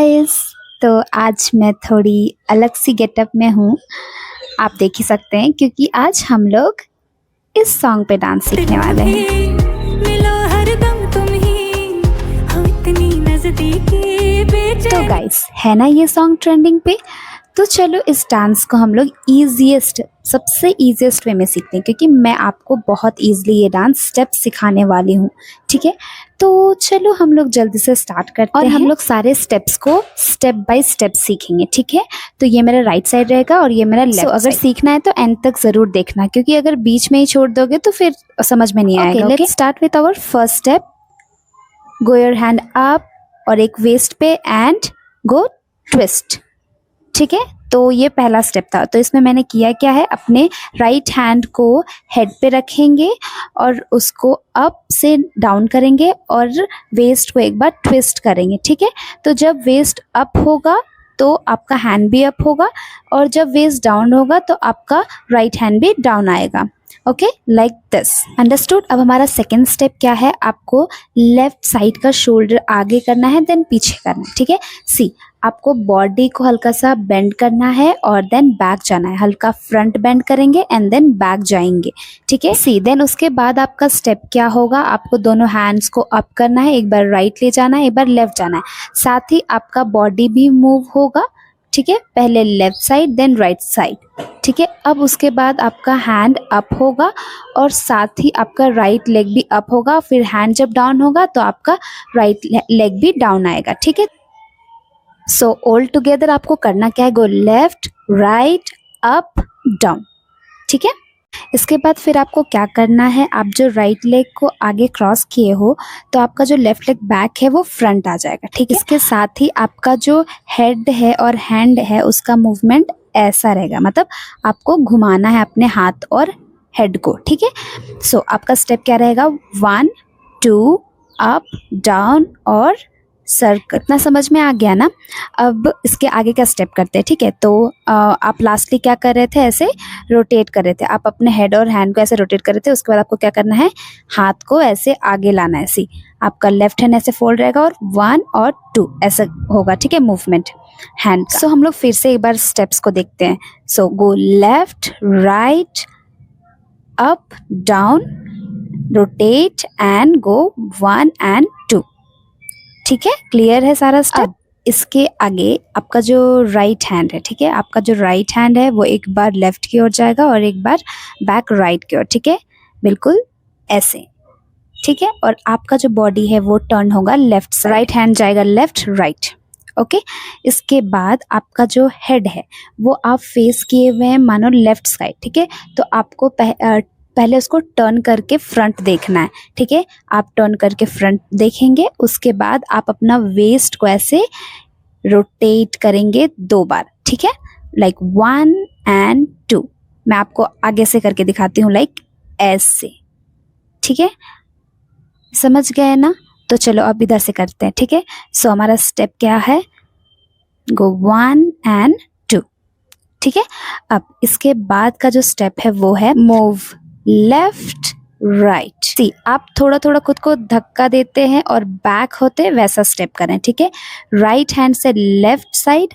Guys, तो आज मैं थोड़ी अलग सी गेटअप में हूँ। आप देख ही सकते हैं क्योंकि आज हम लोग इस सॉन्ग पे डांस सीखने वाले हैं। तो गाइस, है ना ये सॉन्ग ट्रेंडिंग पे। तो चलो इस डांस को हम लोग सबसे ईजीएस्ट वे में सीखते हैं, क्योंकि मैं आपको बहुत ईजिली ये डांस स्टेप सिखाने वाली हूँ। ठीक है, तो चलो हम लोग जल्दी से स्टार्ट करते हैं और हम लोग सारे स्टेप्स को स्टेप बाय स्टेप सीखेंगे। ठीक है, तो ये मेरा राइट साइड रहेगा और ये मेरा लेफ्ट। अगर सीखना है तो एंड तक जरूर देखना, क्योंकि अगर बीच में ही छोड़ दोगे तो फिर समझ में नहीं आएगा। Let's start with our first step. Go your hand up और एक वेस्ट पे एंड गो ट्विस्ट। ठीक है, तो ये पहला स्टेप था। तो इसमें मैंने किया क्या है, अपने राइट हैंड को हेड पे रखेंगे और उसको अप से डाउन करेंगे और वेस्ट को एक बार ट्विस्ट करेंगे। ठीक है, तो जब वेस्ट अप होगा तो आपका हैंड भी अप होगा और जब वेस्ट डाउन होगा तो आपका राइट हैंड भी डाउन आएगा। Okay, like this. अंडरस्टूड। अब हमारा सेकेंड स्टेप क्या है, आपको लेफ्ट साइड का शोल्डर आगे करना है, देन पीछे करना है। ठीक है, सी आपको बॉडी को हल्का सा बेंड करना है और देन बैक जाना है। हल्का फ्रंट बेंड करेंगे एंड देन बैक जाएंगे। ठीक है, सी देन उसके बाद आपका स्टेप क्या होगा, आपको दोनों हैंड्स को अप करना है, एक बार राइट ले जाना है, एक बार लेफ्ट जाना है, साथ ही आपका बॉडी भी मूव होगा। ठीक है, पहले left side then right side. ठीक है, अब उसके बाद आपका हैंड अप होगा और साथ ही आपका राइट लेग भी अप होगा। फिर हैंड जब डाउन होगा तो आपका राइट लेग भी डाउन आएगा। ठीक है, सो ऑल टुगेदर आपको करना क्या है, गो लेफ्ट राइट अप डाउन। ठीक है, इसके बाद फिर आपको क्या करना है, आप जो राइट लेग को आगे क्रॉस किए हो तो आपका जो लेफ्ट लेग बैक है वो फ्रंट आ जाएगा। ठीक है, इसके साथ ही आपका जो हेड है और हैंड है उसका मूवमेंट ऐसा रहेगा, मतलब आपको घुमाना है अपने हाथ और हेड को। ठीक है, सो आपका स्टेप क्या रहेगा, 1 2 अप डाउन और सर्कल। इतना समझ में आ गया ना। अब इसके आगे का स्टेप करते हैं। ठीक है, तो आप लास्टली क्या कर रहे थे, ऐसे रोटेट कर रहे थे, आप अपने हेड और हैंड को ऐसे रोटेट कर रहे थे। उसके बाद आपको क्या करना है, हाथ को ऐसे आगे लाना है। सी आपका लेफ्ट हैंड ऐसे फोल्ड रहेगा और 1 और 2 ऐसा होगा। ठीक है, मूवमेंट हैंड का। सो हम लोग फिर से एक बार स्टेप्स को देखते हैं। So go left right up down rotate and go 1 and 2। ठीक है, क्लियर है सारा स्टेप। इसके आगे आपका जो राइट हैंड है, ठीक है, आपका जो राइट हैंड है वो एक बार लेफ्ट की ओर जाएगा और एक बार बैक राइट की ओर। ठीक है, बिल्कुल ऐसे। ठीक है, और आपका जो बॉडी है वो टर्न होगा लेफ्ट साइड, राइट हैंड जाएगा लेफ्ट राइट। ओके, इसके बाद आपका जो हेड है वो आप फेस किए हुए हैं मानो लेफ्ट साइड। ठीक है, तो आपको पहले उसको टर्न करके फ्रंट देखना है। ठीक है, आप टर्न करके फ्रंट देखेंगे, उसके बाद आप अपना वेस्ट को ऐसे रोटेट करेंगे 2 बार। ठीक है, लाइक 1 and 2। मैं आपको आगे से करके दिखाती हूँ, लाइक ऐसे। ठीक है, समझ गए ना। तो चलो अब इधर से करते हैं। ठीक है, सो हमारा स्टेप क्या है, गो 1 and 2। ठीक है, अब इसके बाद का जो स्टेप है वो है मूव लेफ्ट राइट। सी आप थोड़ा थोड़ा खुद को धक्का देते हैं और बैक होते वैसा स्टेप करें। ठीक है, राइट हैंड से लेफ्ट साइड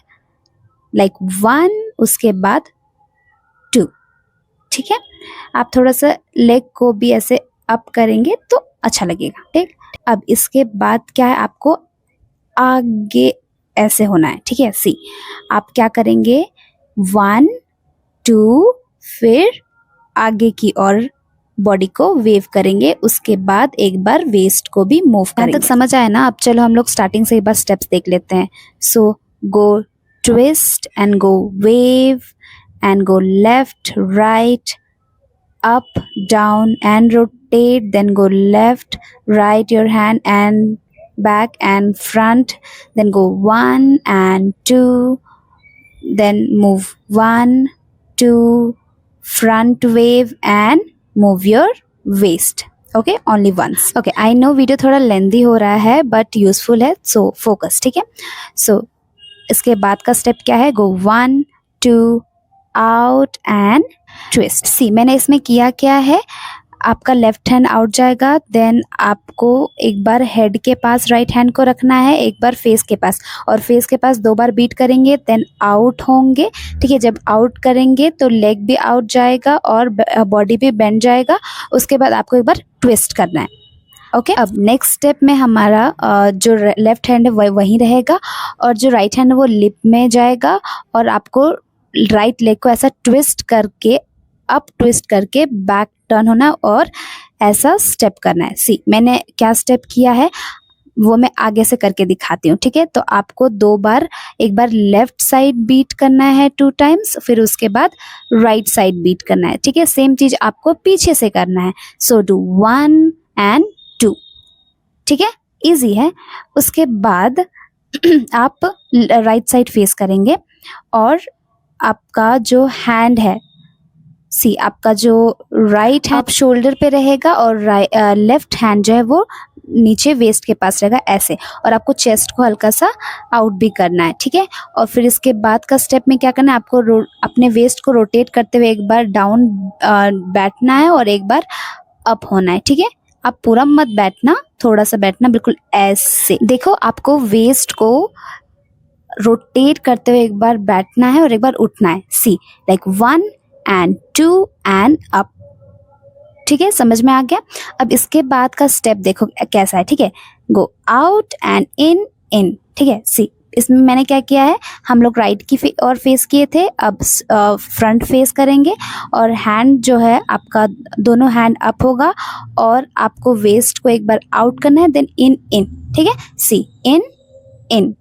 लाइक 1, उसके बाद 2। ठीक है, आप थोड़ा सा लेग को भी ऐसे अप करेंगे तो अच्छा लगेगा। ठीक, अब इसके बाद क्या है, आपको आगे ऐसे होना है। ठीक है, सी आप क्या करेंगे, 1 2 फिर आगे की ओर बॉडी को वेव करेंगे, उसके बाद एक बार वेस्ट को भी मूव करेंगे। तक समझ आया ना। अब चलो हम लोग स्टार्टिंग से एक बार स्टेप्स देख लेते हैं। So go twist and go wave and go left right up down and rotate, then go left right your hand and back and front, then go 1 and 2, then move 1 2 front wave and move your waist. Okay, only once. Okay, I know video थोड़ा लेंदी हो रहा है but useful है, so focus. ठीक है, सो इसके बाद का स्टेप क्या है, गो 1 2 आउट एंड ट्विस्ट। सी मैंने इसमें किया क्या है, आपका लेफ्ट हैंड आउट जाएगा, देन आपको एक बार हेड के पास राइट हैंड को रखना है, एक बार फेस के पास, और फेस के पास 2 बार बीट करेंगे, देन आउट होंगे। ठीक है, जब आउट करेंगे तो लेग भी आउट जाएगा और बॉडी भी बेंड जाएगा। उसके बाद आपको एक बार ट्विस्ट करना है। ओके, अब नेक्स्ट स्टेप में हमारा जो लेफ्ट हैंड है वहीं रहेगा और जो राइट हैंड है वो लिप में जाएगा, और आपको राइट लेग को ऐसा ट्विस्ट करके, अप ट्विस्ट करके बैक टर्न होना है और ऐसा स्टेप करना है। सी, मैंने क्या स्टेप किया है वो मैं आगे से करके दिखाती हूँ। ठीक है, तो आपको 2 बार, एक बार लेफ्ट साइड बीट करना है 2 टाइम्स, फिर उसके बाद राइट साइड बीट करना है। ठीक है, सेम चीज आपको पीछे से करना है। So do 1 and 2। ठीक है, इजी है। उसके बाद आप राइट साइड फेस करेंगे और आपका जो हैंड है, सी, आपका जो राइट हैंड शोल्डर पे रहेगा और लेफ्ट हैंड जो है वो नीचे वेस्ट के पास रहेगा ऐसे, और आपको चेस्ट को हल्का सा आउट भी करना है। ठीक है, और फिर इसके बाद का स्टेप में क्या करना है, आपको अपने वेस्ट को रोटेट करते हुए एक बार डाउन बैठना है और एक बार अप होना है। ठीक है, आप पूरा मत बैठना, थोड़ा सा बैठना, बिल्कुल ऐसे। देखो, आपको वेस्ट को रोटेट करते हुए एक बार बैठना है और एक बार उठना है। सी, लाइक 1 and 2 and up। ठीक है, समझ में आ गया। अब इसके बाद का स्टेप देखो कैसा है। ठीक है, go out and in in. ठीक है, सी, इसमें मैंने क्या किया है, हम लोग राइट की और फेस किए थे, अब फ्रंट फेस करेंगे और हैंड जो है आपका, दोनों हैंड अप होगा और आपको वेस्ट को एक बार आउट करना है, देन इन इन। ठीक है, सी, इन इन।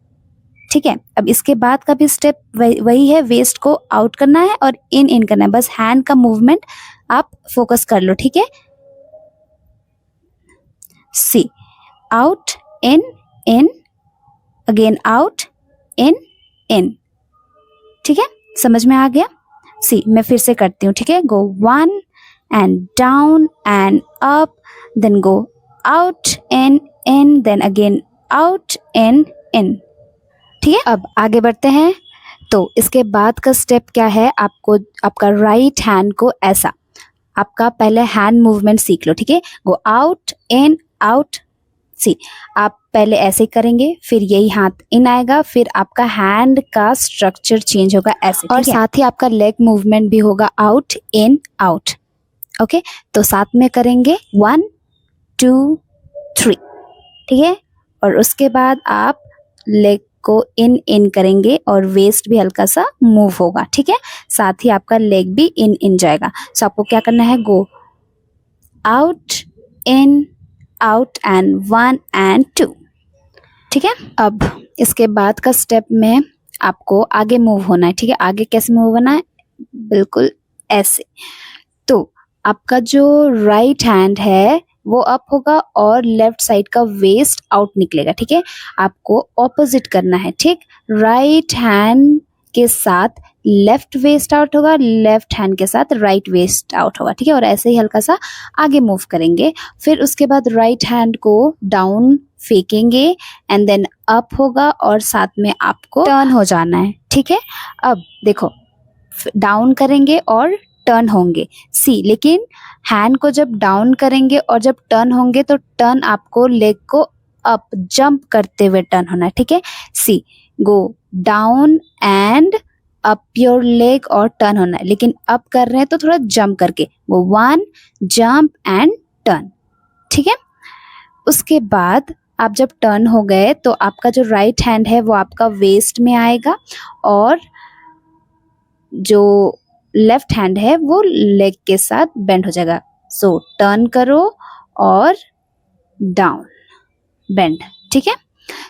ठीक है, अब इसके बाद का भी स्टेप वही है, वेस्ट को आउट करना है और इन इन करना है, बस हैंड का मूवमेंट आप फोकस कर लो। ठीक है, see, out in in, again out in in. ठीक है, समझ में आ गया। सी, मैं फिर से करती हूँ। ठीक है, गो 1 and down and up, then go out and in, then again out and in। ठीक है, अब आगे बढ़ते हैं। तो इसके बाद का स्टेप क्या है, आपको आपका राइट हैंड को ऐसा, आपका पहले हैंड मूवमेंट सीख लो। ठीक है, गो आउट इन आउट। सी, आप पहले ऐसे करेंगे, फिर यही हाथ इन आएगा, फिर आपका हैंड का स्ट्रक्चर चेंज होगा ऐसे, और साथ ही आपका लेग मूवमेंट भी होगा आउट इन आउट। ओके, तो साथ में करेंगे 1 2 3। ठीक है, और उसके बाद आप लेग को इन इन करेंगे और वेस्ट भी हल्का सा मूव होगा। ठीक है, साथ ही आपका लेग भी इन इन जाएगा। सो आपको क्या करना है, go out in out and 1 and 2। ठीक है, अब इसके बाद का स्टेप में आपको आगे मूव होना है। ठीक है, आगे कैसे मूव होना है, बिल्कुल ऐसे। तो आपका जो राइट हैंड है वो अप होगा और लेफ्ट साइड का वेस्ट आउट निकलेगा। ठीक है, आपको ऑपोजिट करना है। ठीक, राइट हैंड के साथ लेफ्ट वेस्ट आउट होगा, लेफ्ट हैंड के साथ राइट वेस्ट आउट होगा। ठीक है, और ऐसे ही हल्का सा आगे मूव करेंगे। फिर उसके बाद राइट हैंड को डाउन फेंकेंगे एंड देन अप होगा और साथ में आपको टर्न हो जाना है। ठीक है, अब देखो, डाउन करेंगे और टर्न होंगे। सी, लेकिन हैंड को जब डाउन करेंगे और जब टर्न होंगे तो टर्न आपको लेग को अप जंप करते हुए टर्न होना है। ठीक है, see, go down and up your leg और टर्न होना है, लेकिन अप कर रहे हैं तो थोड़ा जंप करके, वो 1 जंप एंड टर्न। ठीक है, उसके बाद आप जब टर्न हो गए तो आपका जो राइट हैंड है वो आपका वेस्ट में आएगा और जो लेफ्ट हैंड है वो लेग के साथ बेंड हो जाएगा। सो टर्न करो और डाउन बेंड। ठीक है,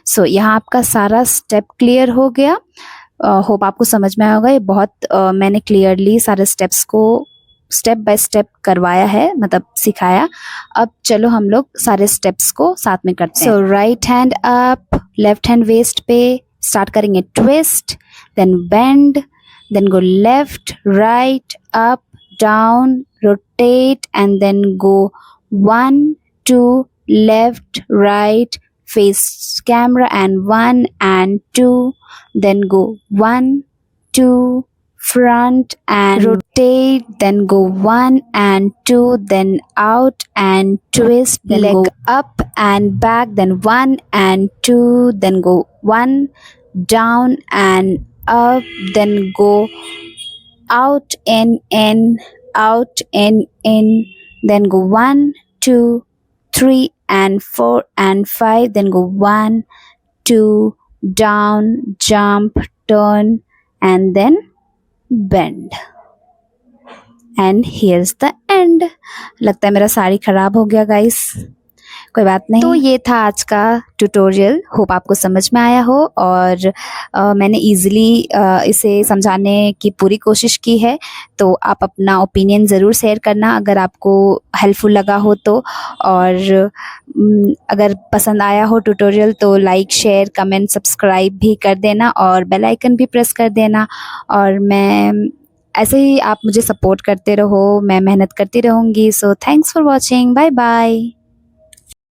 सो यहाँ आपका सारा स्टेप क्लियर हो गया। होप आपको समझ में आया होगा। ये बहुत मैंने क्लियरली सारे स्टेप्स को स्टेप बाय स्टेप करवाया है, मतलब सिखाया। अब चलो हम लोग सारे स्टेप्स को साथ में करते हैं। So right hand up, left hand waist पे स्टार्ट करेंगे twist, then bend, then go left, right, up, down, rotate, and then go 1 2 left, right, face camera, and 1 and 2, then go 1 2 front and rotate rotate, then go 1 and 2, then out and twist, then leg go up and back, then 1 and 2, then go 1 down and up, then go out in, out in, then go 1 2 3 and 4 and 5, then go 1 2 down, jump, turn, and then bend. And here's the end. लगता है मेरा साड़ी खराब हो गया guys, कोई बात नहीं। तो ये था आज का ट्यूटोरियल, होप आपको समझ में आया हो और मैंने इजीली इसे समझाने की पूरी कोशिश की है। तो आप अपना ओपिनियन ज़रूर शेयर करना अगर आपको हेल्पफुल लगा हो तो, और अगर पसंद आया हो ट्यूटोरियल तो लाइक, शेयर, कमेंट, सब्सक्राइब भी कर देना और बेल आइकन भी प्रेस कर देना। और मैं ऐसे ही आप मुझे सपोर्ट करते रहो, मैं मेहनत करती रहूँगी। So thanks for watching, bye bye.